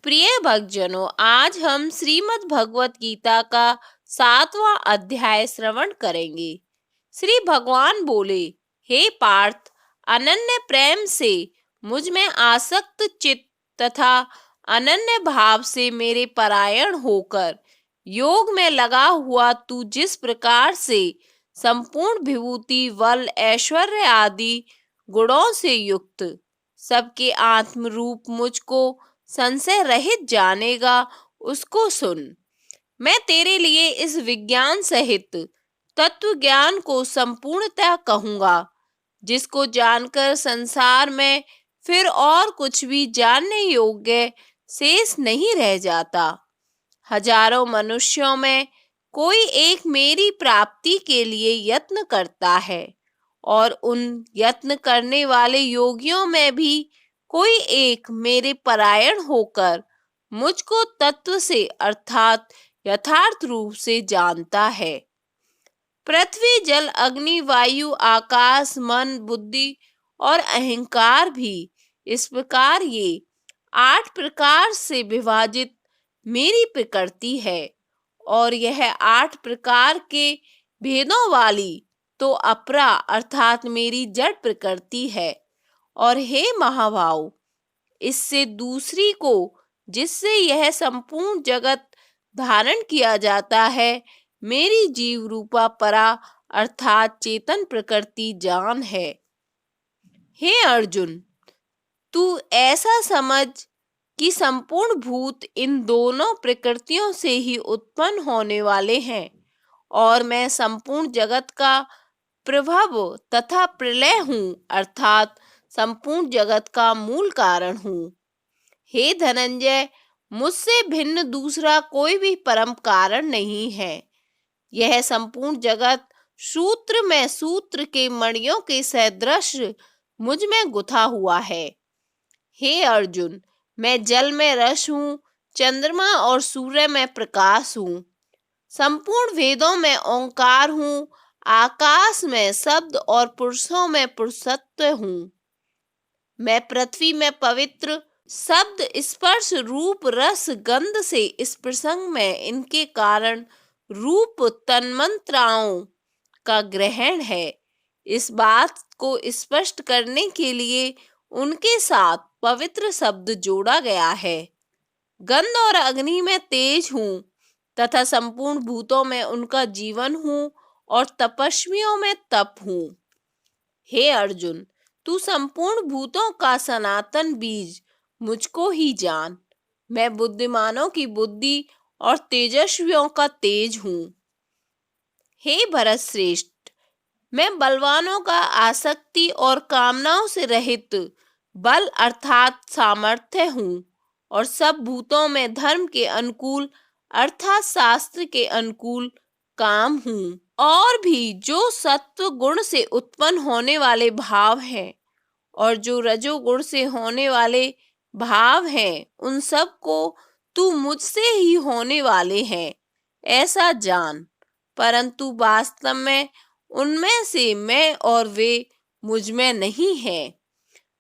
प्रिय भक्तजनों, आज हम श्रीमद् भगवत गीता का 7वां अध्याय श्रवण करेंगे। श्री भगवान बोले, हे पार्थ, अनन्य प्रेम से मुझ में आसक्त चित्त तथा अनन्य भाव से मेरे परायण होकर योग में लगा हुआ तू जिस प्रकार से संपूर्ण विभूति, बल, ऐश्वर्य आदि गुणों से युक्त सबके आत्म रूप मुझको संशय रहित जानेगा, उसको सुन। मैं तेरे लिए इस विज्ञान सहित तत्व ज्ञान को संपूर्णतः कहूंगा, जिसको जानकर संसार में फिर और कुछ भी जानने योग्य शेष नहीं रह जाता। हजारों मनुष्यों में कोई एक मेरी प्राप्ति के लिए यत्न करता है, और उन यत्न करने वाले योगियों में भी कोई एक मेरे परायण होकर मुझको तत्व से अर्थात यथार्थ रूप से जानता है। पृथ्वी, जल, अग्नि, वायु, आकाश, मन, बुद्धि और अहंकार भी इस प्रकार ये 8 प्रकार से विभाजित मेरी प्रकृति है, और यह 8 प्रकार के भेदों वाली तो अपरा अर्थात मेरी जड़ प्रकृति है। और हे महाभाव, इससे दूसरी को जिससे यह संपूर्ण जगत धारण किया जाता है, मेरी जीव रूपा परा अर्थात चेतन प्रकृति जान है। हे अर्जुन, तू ऐसा समझ कि संपूर्ण भूत इन दोनों प्रकृतियों से ही उत्पन्न होने वाले हैं, और मैं संपूर्ण जगत का प्रभव तथा प्रलय हूँ अर्थात संपूर्ण जगत का मूल कारण हूँ। हे धनंजय, मुझसे भिन्न दूसरा कोई भी परम कारण नहीं है। यह संपूर्ण जगत सूत्र में सूत्र के मणियों के सदृश मुझ में गुथा हुआ है। हे अर्जुन, मैं जल में रस हूँ, चंद्रमा और सूर्य में प्रकाश हूँ, संपूर्ण वेदों में ओंकार हूँ, आकाश में शब्द और पुरुषों में पुरुषत्व हूँ। मैं पृथ्वी में पवित्र शब्द, स्पर्श, रूप, रस, गंध से इस प्रसंग में इनके कारण रूप तन्मात्राओं का ग्रहण है। इस बात को स्पष्ट करने के लिए उनके साथ पवित्र शब्द जोड़ा गया है। गंध और अग्नि में तेज हूँ तथा संपूर्ण भूतों में उनका जीवन हूँ, और तपस्वियों में तप हूँ। हे अर्जुन, तू संपूर्ण भूतों का सनातन बीज मुझको ही जान। मैं बुद्धिमानों की बुद्धि और तेजस्वियों का तेज हूँ। हे भरत श्रेष्ठ, मैं बलवानों का आसक्ति और कामनाओं से रहित बल अर्थात सामर्थ्य हूँ, और सब भूतों में धर्म के अनुकूल अर्थात शास्त्र के अनुकूल काम हूँ। और भी जो सत्व गुण से उत्पन्न होने वाले भाव हैं और जो रजोगुण से होने वाले भाव हैं, उन सब को तू मुझसे ही होने वाले हैं ऐसा जान। परंतु वास्तव में उनमें से मैं और वे मुझ में नहीं हैं।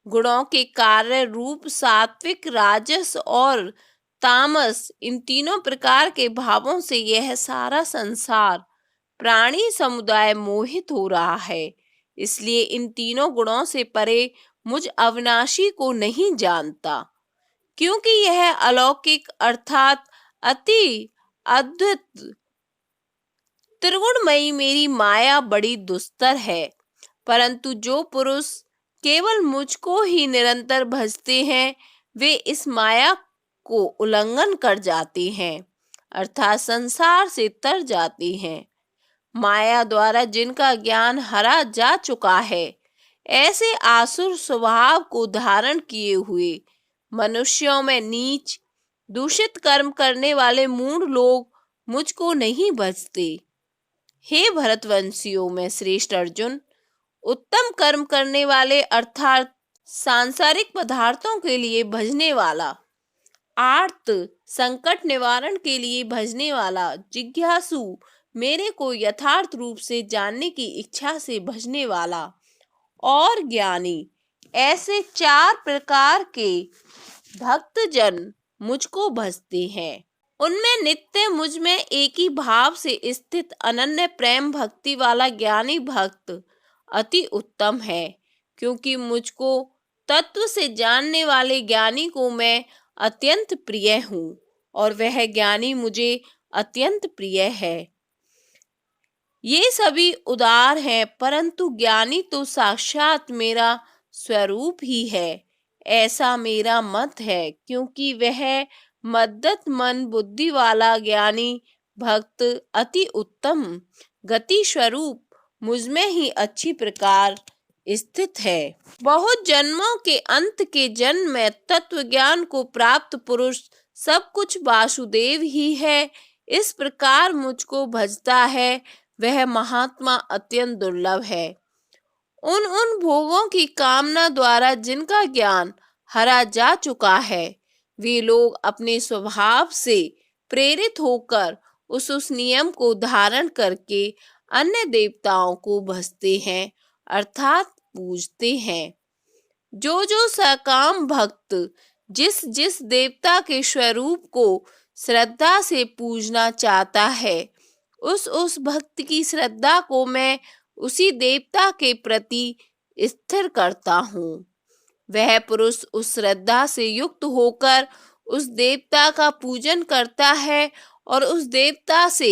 गुणों के कार्य रूप सात्विक, राजस और तामस, इन तीनों प्रकार के भावों से यह सारा संसार प्राणी समुदाय मोहित हो रहा है। इसलिए इन तीनों गुणों से परे मुझ अविनाशी को नहीं जानता, क्योंकि यह अलौकिक अर्थात अति अद्भुत त्रिगुणमयी मेरी माया बड़ी दुस्तर है। परंतु जो पुरुष केवल मुझको ही निरंतर भजते हैं, वे इस माया को उल्लंघन कर जाते हैं अर्थात संसार से तर जाते हैं। माया द्वारा जिनका ज्ञान हरा जा चुका है, ऐसे आसुर स्वभाव को धारण किए हुए मनुष्यों में नीच दूषित कर्म करने वाले मूढ़ लोग मुझको नहीं भजते। हे भरतवंशियों में श्रेष्ठ अर्जुन, उत्तम कर्म करने वाले अर्थात सांसारिक पदार्थों के लिए भजने वाला, आर्त संकट निवारण के लिए भजने वाला, जिज्ञासु मेरे को यथार्थ रूप से जानने की इच्छा से भजने वाला, और ज्ञानी, ऐसे 4 प्रकार के भक्तजन मुझको भजते हैं। उनमें नित्य मुझ में एक ही भाव से स्थित अनन्य प्रेम भक्ति वाला ज्ञानी भक्त अति उत्तम है, क्योंकि मुझको तत्व से जानने वाले ज्ञानी को मैं अत्यंत प्रिय हूँ और वह ज्ञानी मुझे अत्यंत प्रिय है। ये सभी उदार हैं, परंतु ज्ञानी तो साक्षात मेरा स्वरूप ही है, ऐसा मेरा मत है, क्योंकि वह मद्गत मन बुद्धि वाला ज्ञानी भक्त अति उत्तम गति स्वरूप मुझ में ही अच्छी प्रकार स्थित है। बहुत जन्मों के अंत के जन्म में तत्व ज्ञान को प्राप्त पुरुष सब कुछ वासुदेव ही है, इस प्रकार मुझको भजता है, वह महात्मा अत्यंत दुर्लभ है। उन भोगों की कामना द्वारा जिनका ज्ञान हरा जा चुका है, वे लोग अपने स्वभाव से प्रेरित होकर उस नियम को धारण करके अन्य देवताओं को भजते हैं, अर्थात पूजते हैं। जो सकाम भक्त जिस जिस देवता के स्वरूप को श्रद्धा से पूजना चाहता है, उस भक्त की श्रद्धा को मैं उसी देवता के प्रति स्थिर करता हूँ। वह पुरुष उस श्रद्धा से युक्त होकर उस देवता का पूजन करता है और उस देवता से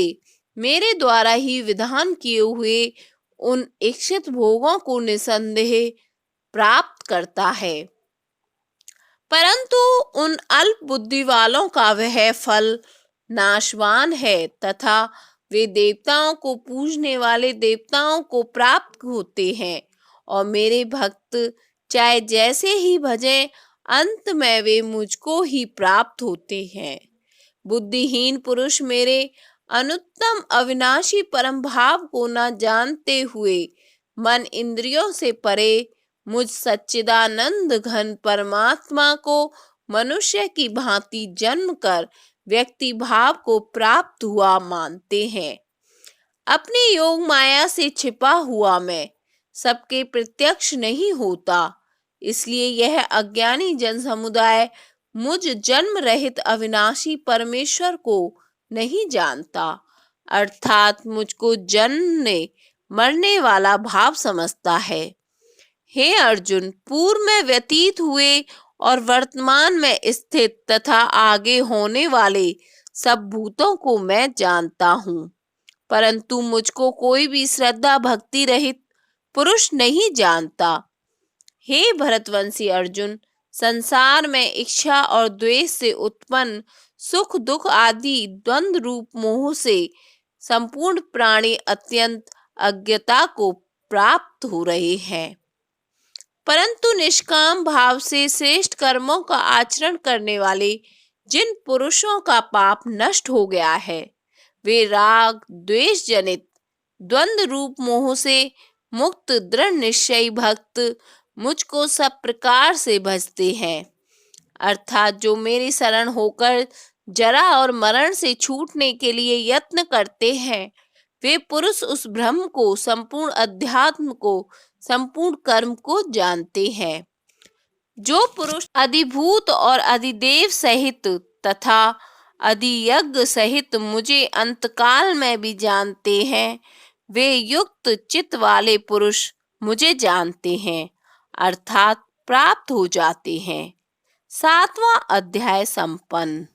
मेरे द्वारा ही विधान किए हुए उन इच्छित भोगों को निसंदेह प्राप्त करता है। परंतु उन अल्प बुद्धि वालों का वह फल नाशवान है तथा वे देवताओं को पूजने वाले देवताओं को प्राप्त होते हैं और मेरे भक्त चाहे जैसे ही भजें, अंत में वे मुझको ही प्राप्त होते हैं। बुद्धिहीन पुरुष मेरे अनुत्तम अविनाशी परम भाव को न जानते हुए मन इंद्रियों से परे मुझ सच्चिदानंद घन परमात्मा को मनुष्य की भांति जन्म कर व्यक्ति भाव को प्राप्त हुआ मानते हैं। अपनी योग माया से छिपा हुआ मैं सबके प्रत्यक्ष नहीं होता, इसलिए यह अज्ञानी जन समुदाय मुझ जन्म रहित अविनाशी परमेश्वर को नहीं जानता, अर्थात मुझको जन्मने मरने वाला भाव समझता है। हे अर्जुन, पूर्व में व्यतीत हुए और वर्तमान में स्थित तथा आगे होने वाले सब भूतों को मैं जानता हूँ, परंतु मुझको कोई भी श्रद्धा भक्ति रहित पुरुष नहीं जानता। हे भरतवंशी अर्जुन, संसार में इच्छा और द्वेष से उत्पन्न सुख दुख आदि द्वंद्व रूप मोह से संपूर्ण प्राणी अत्यंत अज्ञता को प्राप्त हो रहे हैं, परंतु निष्काम भाव से श्रेष्ठ कर्मों का आचरण करने वाले जिन पुरुषों का पाप नष्ट हो गया है, वे राग द्वेष जनित द्वंद्व रूप मोह से मुक्त दृढ़ निश्चयी भक्त मुझको सब प्रकार से भजते हैं, अर्थात जो मेरी शरण होकर जरा और मरण से छूटने के लिए यत्न करते हैं, वे पुरुष उस ब्रह्म को, संपूर्ण अध्यात्म को, संपूर्ण कर्म को जानते हैं। जो पुरुष अधिभूत और अधिदेव सहित तथा अधियज्ञ सहित मुझे अंतकाल में भी जानते हैं, वे युक्त चित्त वाले पुरुष मुझे जानते हैं, अर्थात प्राप्त हो जाते हैं। 7वां अध्याय संपन्न।